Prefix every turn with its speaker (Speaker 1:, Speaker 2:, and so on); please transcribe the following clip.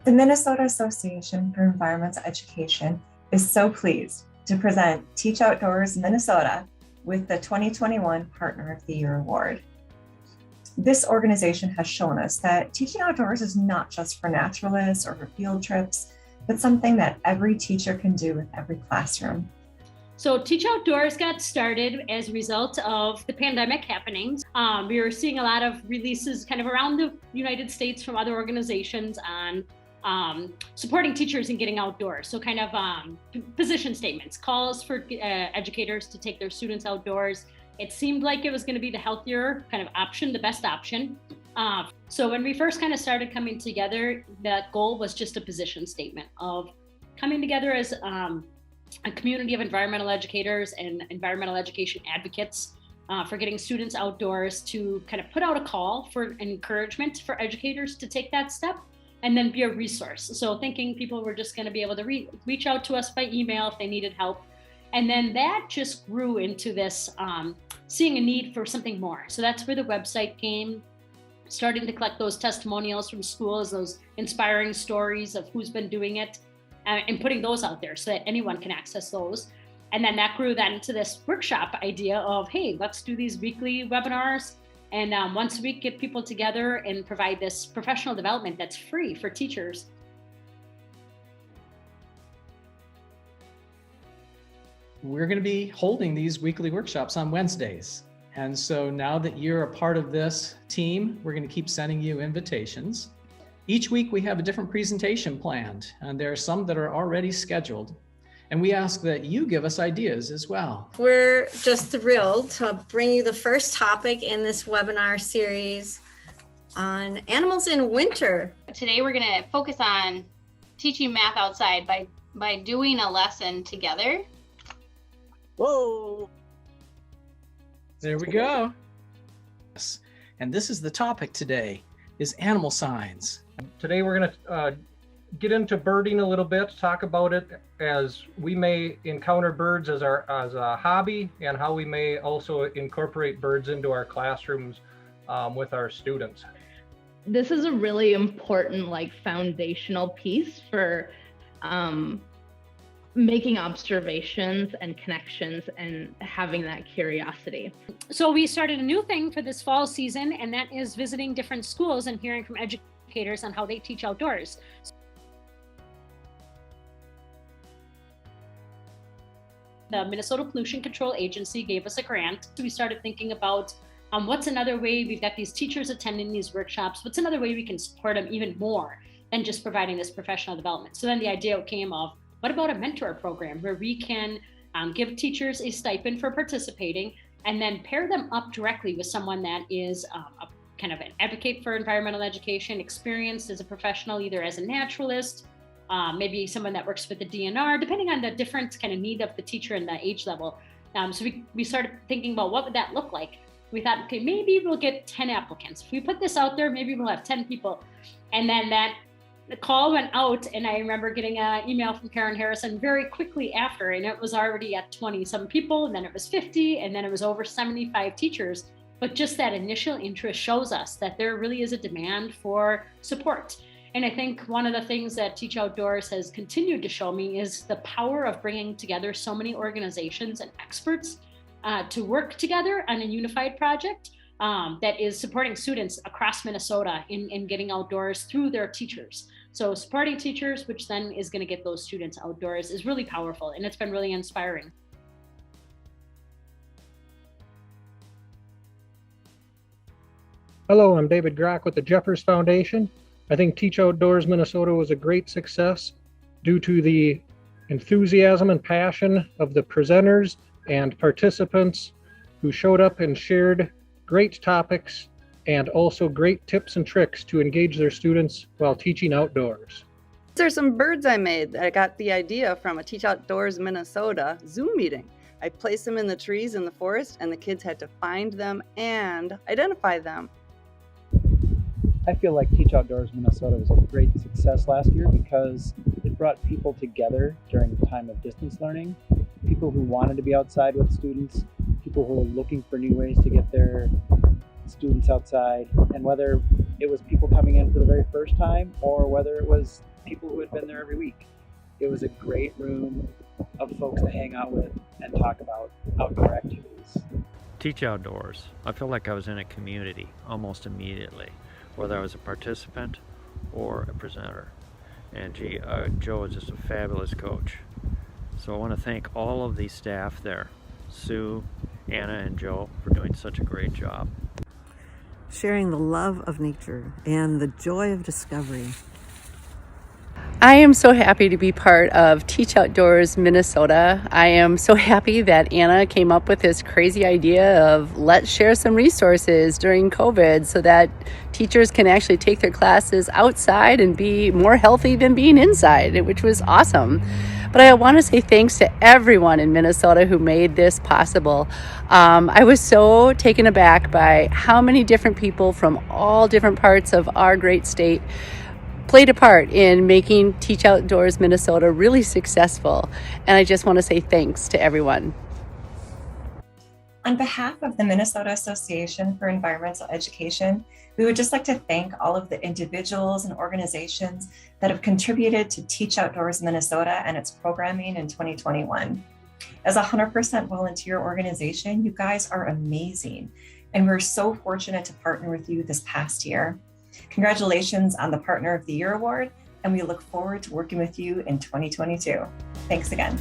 Speaker 1: The Minnesota Association for Environmental Education is so pleased to present Teach Outdoors Minnesota with the 2021 Partner of the Year Award. This organization has shown us that teaching outdoors is not just for naturalists or for field trips, but something that every teacher can do with every classroom.
Speaker 2: So Teach Outdoors got started as a result of the pandemic happenings. We were seeing a lot of releases kind of around the United States from other organizations on supporting teachers in getting outdoors. So kind of position statements, calls for educators to take their students outdoors. It seemed like it was going to be the healthier kind of option, the best option. So when we first kind of started coming together, that goal was just a position statement of coming together as a community of environmental educators and environmental education advocates for getting students outdoors, to kind of put out a call for encouragement for educators to take that step and then be a resource. So thinking people were just going to be able to reach out to us by email if they needed help. And then that just grew into this seeing a need for something more. So that's where the website came, starting to collect those testimonials from schools, those inspiring stories of who's been doing it, and putting those out there so that anyone can access those. And then that grew then into this workshop idea of, hey, let's do these weekly webinars and once a week get people together and provide this professional development that's free for teachers.
Speaker 3: We're going to be holding these weekly workshops on Wednesdays. And so now that you're a part of this team, we're going to keep sending you invitations. Each week we have a different presentation planned, and there are some that are already scheduled. And we ask that you give us ideas as well.
Speaker 4: We're just thrilled to bring you the first topic in this webinar series on animals in winter.
Speaker 5: Today we're going to focus on teaching math outside by doing a lesson together.
Speaker 3: Whoa! There we go. Yes. And this is the topic today, is animal signs.
Speaker 6: Today we're going to get into birding a little bit, talk about it as we may encounter birds as a hobby, and how we may also incorporate birds into our classrooms with our students.
Speaker 7: This is a really important, foundational piece for making observations and connections and having that curiosity.
Speaker 2: So we started a new thing for this fall season, and that is visiting different schools and hearing from educators on how they teach outdoors. The Minnesota Pollution Control Agency gave us a grant. So we started thinking about what's another way. We've got these teachers attending these workshops. What's another way we can support them even more than just providing this professional development? So then the idea came of, what about a mentor program where we can give teachers a stipend for participating and then pair them up directly with someone that is a kind of an advocate for environmental education, experienced as a professional, either as a naturalist, maybe someone that works with the DNR, depending on the different kind of need of the teacher and the age level. So we started thinking about what would that look like. We thought, okay, maybe we'll get 10 applicants. If we put this out there, maybe we'll have 10 people. And then the call went out, and I remember getting an email from Karen Harrison very quickly after, and it was already at 20 some people, and then it was 50, and then it was over 75 teachers. But just that initial interest shows us that there really is a demand for support. And I think one of the things that Teach Outdoors has continued to show me is the power of bringing together so many organizations and experts to work together on a unified project that is supporting students across Minnesota in getting outdoors through their teachers. So supporting teachers, which then is going to get those students outdoors, is really powerful, and it's been really inspiring.
Speaker 6: Hello, I'm David Grock with the Jeffers Foundation. I think Teach Outdoors Minnesota was a great success due to the enthusiasm and passion of the presenters and participants who showed up and shared great topics and also great tips and tricks to engage their students while teaching outdoors.
Speaker 8: There's some birds I made. I got the idea from a Teach Outdoors Minnesota Zoom meeting. I placed them in the trees in the forest, and the kids had to find them and identify them.
Speaker 9: I feel like Teach Outdoors Minnesota was a great success last year because it brought people together during the time of distance learning, people who wanted to be outside with students, people who were looking for new ways to get their students outside, and whether it was people coming in for the very first time or whether it was people who had been there every week. It was a great room of folks to hang out with and talk about outdoor activities.
Speaker 10: Teach Outdoors. I feel like I was in a community almost immediately, whether I was a participant or a presenter. And Joe is just a fabulous coach. So I want to thank all of the staff there, Sue, Anna, and Joe, for doing such a great job.
Speaker 11: Sharing the love of nature and the joy of discovery.
Speaker 12: I am so happy to be part of Teach Outdoors Minnesota. I am so happy that Anna came up with this crazy idea of let's share some resources during COVID so that teachers can actually take their classes outside and be more healthy than being inside, which was awesome. But I want to say thanks to everyone in Minnesota who made this possible. I was so taken aback by how many different people from all different parts of our great state played a part in making Teach Outdoors Minnesota really successful. And I just want to say thanks to everyone.
Speaker 1: On behalf of the Minnesota Association for Environmental Education, we would just like to thank all of the individuals and organizations that have contributed to Teach Outdoors Minnesota and its programming in 2021. As a 100% volunteer organization, you guys are amazing, and we're so fortunate to partner with you this past year. Congratulations on the Partner of the Year award, and we look forward to working with you in 2022. Thanks again.